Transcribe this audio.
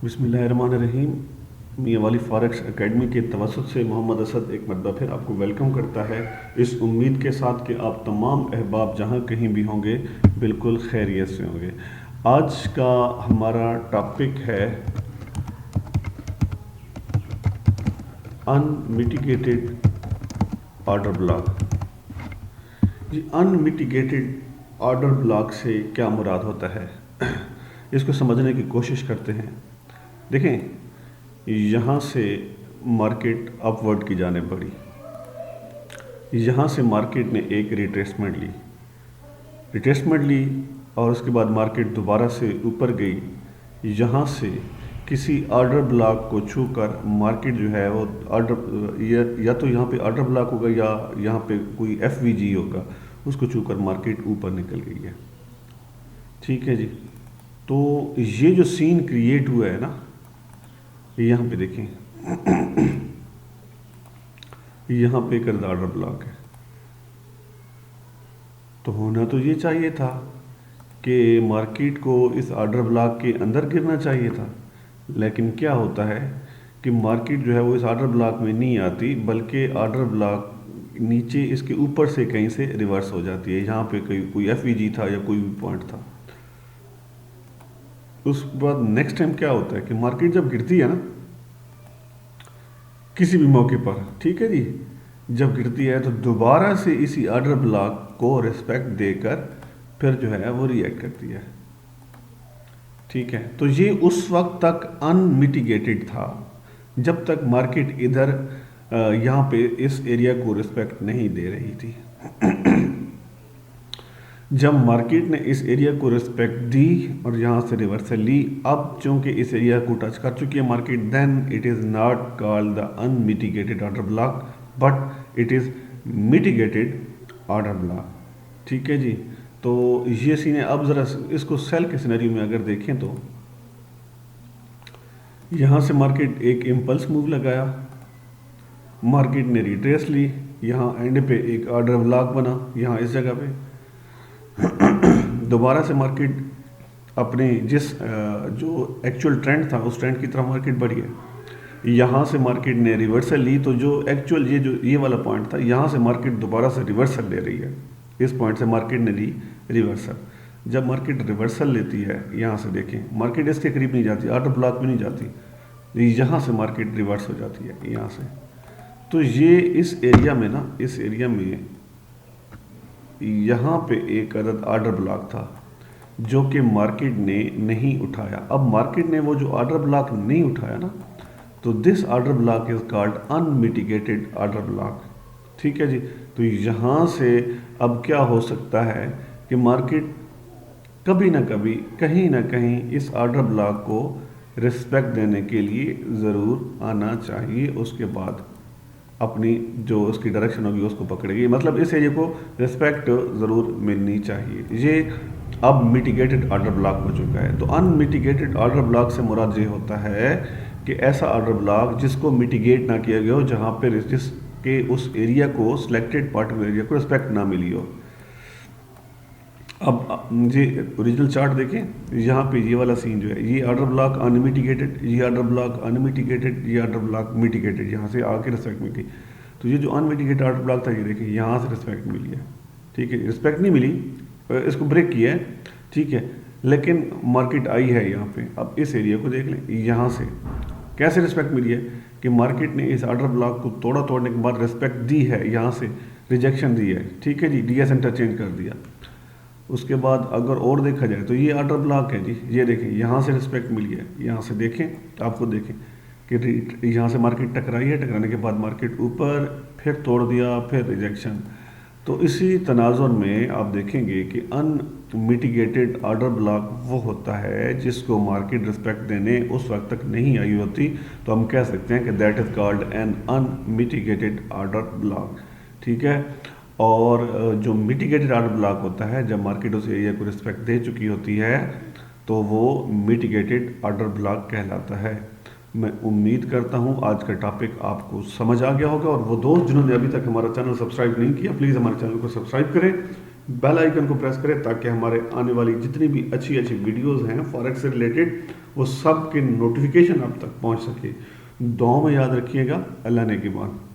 बिस्मिल्लाहिर्रहमानिर्रहीम। मियां वाली forex academy के तवसत से मोहम्मद असद एक मरतबा फिर आपको वेलकम करता है, इस उम्मीद के साथ कि आप तमाम अहबाब जहां कहीं भी होंगे बिल्कुल खैरियत से होंगे। आज का हमारा टॉपिक है अनमिटिगेटेड ऑर्डर ब्लॉक। जी, अनमिटिगेटेड ऑर्डर ब्लॉक से क्या मुराद होता है, इसको समझने की कोशिश करते हैं। देखें, यहाँ से मार्केट अपवर्ड की जाने बढ़ी, यहाँ से मार्केट ने एक रिट्रेसमेंट ली और उसके बाद मार्केट दोबारा से ऊपर गई। यहाँ से किसी ऑर्डर ब्लॉक को छूकर मार्केट जो है वो या तो यहाँ पे ऑर्डर ब्लॉक होगा या यहाँ पे कोई एफवीजी होगा, उसको छूकर मार्केट ऊपर निकल गई है। ठीक है जी, तो ये जो सीन क्रिएट हुआ है ना, यहाँ पे देखें, यहाँ पे एक ऑर्डर ब्लॉक है। तो होना तो ये चाहिए था कि मार्केट को इस ऑर्डर ब्लॉक के अंदर गिरना चाहिए था, लेकिन क्या होता है कि मार्केट जो है वो इस ऑर्डर ब्लॉक में नहीं आती, बल्कि ऑर्डर ब्लॉक नीचे इसके ऊपर से कहीं से रिवर्स हो जाती है। यहाँ पे कोई एफवीजी था या कोई भी पॉइंट था। उसके बाद नेक्स्ट टाइम क्या होता है कि मार्केट जब गिरती है ना किसी भी मौके पर, ठीक है जी, जब गिरती है तो दोबारा से इसी ऑर्डर ब्लॉक को रिस्पेक्ट देकर फिर जो है वो रिएक्ट करती है। ठीक है, तो ये उस वक्त तक अनमिटिगेटेड था जब तक मार्केट इधर यहाँ पे इस एरिया को रिस्पेक्ट नहीं दे रही थी। जब मार्केट ने इस एरिया को रिस्पेक्ट दी और यहाँ से रिवर्सल ली, अब चूंकि इस एरिया को टच कर चुकी है market, then it is not called the unmitigated order block but it is mitigated order block. ठीक है जी, तो ये सीन है। अब ज़रा इसको सेल के सिनेरियो में अगर देखें तो यहाँ से मार्केट एक इम्पल्स मूव लगाया, मार्केट ने रिट्रेस ली, यहाँ एंड पे एक ऑर्डर ब्लॉक बना, यहाँ इस जगह पे दोबारा से मार्केट अपने जिस जो एक्चुअल ट्रेंड था उस ट्रेंड की तरफ मार्केट बढ़ी है। यहाँ से मार्केट ने रिवर्सल ली, तो जो एक्चुअल ये वाला पॉइंट था, यहाँ से मार्केट दोबारा से रिवर्सल ले रही है। इस पॉइंट से मार्केट ने ली रिवर्सल। जब मार्केट रिवर्सल लेती है, यहाँ से देखें, मार्केट इसके करीब नहीं जाती, ऑर्डर ब्लॉक में नहीं जाती, यहाँ से मार्केट रिवर्स हो जाती है यहाँ से। तो ये इस एरिया में ना, इस एरिया में यहाँ पे एक अदद ऑर्डर ब्लॉक था जो कि मार्केट ने नहीं उठाया। अब मार्केट ने वो जो ऑर्डर ब्लॉक नहीं उठाया ना, तो this order block is called unmitigated order block. ठीक है जी, तो यहाँ से अब क्या हो सकता है कि मार्केट कभी ना कभी कहीं ना कहीं इस ऑर्डर ब्लॉक को रिस्पेक्ट देने के लिए ज़रूर आना चाहिए, उसके बाद अपनी जो उसकी डायरेक्शन होगी उसको पकड़ेगी, मतलब इस एरिया को रिस्पेक्ट ज़रूर मिलनी चाहिए। ये अब मिटिगेटेड ऑर्डर ब्लॉक हो चुका है। तो अनमिटिगेटेड ऑर्डर ब्लॉक से मुराद ये होता है कि ऐसा ऑर्डर ब्लॉक जिसको मिटिगेट ना किया गया हो, जहाँ पे जिसके उस एरिया को, सिलेक्टेड पार्ट ऑफ एरिया को रिस्पेक्ट ना मिली हो। अब जी ओरिजिनल चार्ट देखें, यहाँ पे ये वाला सीन जो है, ये ऑर्डर ब्लॉक अनमिटिगेटेड, ये ऑर्डर ब्लॉक अनमिटिगेटेड, ये ऑर्डर ब्लॉक मिटिगेटेड, यहाँ से आके रिस्पेक्ट मिल गई। तो ये जो अनमिटिगेटेड ऑर्डर ब्लॉक था, ये देखिए यहाँ से रिस्पेक्ट मिली है। ठीक है, रिस्पेक्ट नहीं मिली, इसको ब्रेक किया है, ठीक है, लेकिन मार्केट आई है यहाँ पे। अब इस एरिया को देख लें, यहाँ से कैसे रिस्पेक्ट मिली है कि मार्केट ने इस ऑर्डर ब्लॉक को तोड़ने के बाद रिस्पेक्ट दी है, यहाँ से रिजेक्शन दी है। ठीक है जी, डीएस इंटरचेंज कर दिया। उसके बाद अगर और देखा जाए तो ये ऑर्डर ब्लॉक है जी, ये देखें यहाँ से रिस्पेक्ट मिली है, यहाँ से देखें, आपको देखें कि यहाँ से मार्केट टकराई है, टकराने के बाद मार्केट ऊपर, फिर तोड़ दिया, फिर रिजेक्शन। तो इसी तनाजुर में आप देखेंगे कि अनमिटिगेटेड ऑर्डर ब्लॉक वो होता है जिसको मार्केट रिस्पेक्ट देने उस वक्त तक नहीं आई होती, तो हम कह सकते हैं कि that is called an unmitigated order block. ठीक है, और जो मिटिगेटेड ऑर्डर ब्लॉक होता है, जब मार्केट उस एरिया को रिस्पेक्ट दे चुकी होती है, तो वो मिटिगेटेड ऑर्डर ब्लॉक कहलाता है। मैं उम्मीद करता हूँ आज का टॉपिक आपको समझ आ गया होगा, और वो दोस्त जिन्होंने अभी तक हमारा चैनल सब्सक्राइब नहीं किया, प्लीज़ हमारे चैनल को सब्सक्राइब करें, बेल आइकन को प्रेस करें, ताकि हमारे आने वाली जितनी भी अच्छी अच्छी वीडियोज़ हैं फॉरेक्स से रिलेटेड وہ سب کے نوٹیفیکیشن آپ تک پہنچ سکے. دعاؤں میں یاد رکھیے گا. اللہ نے کے بعد.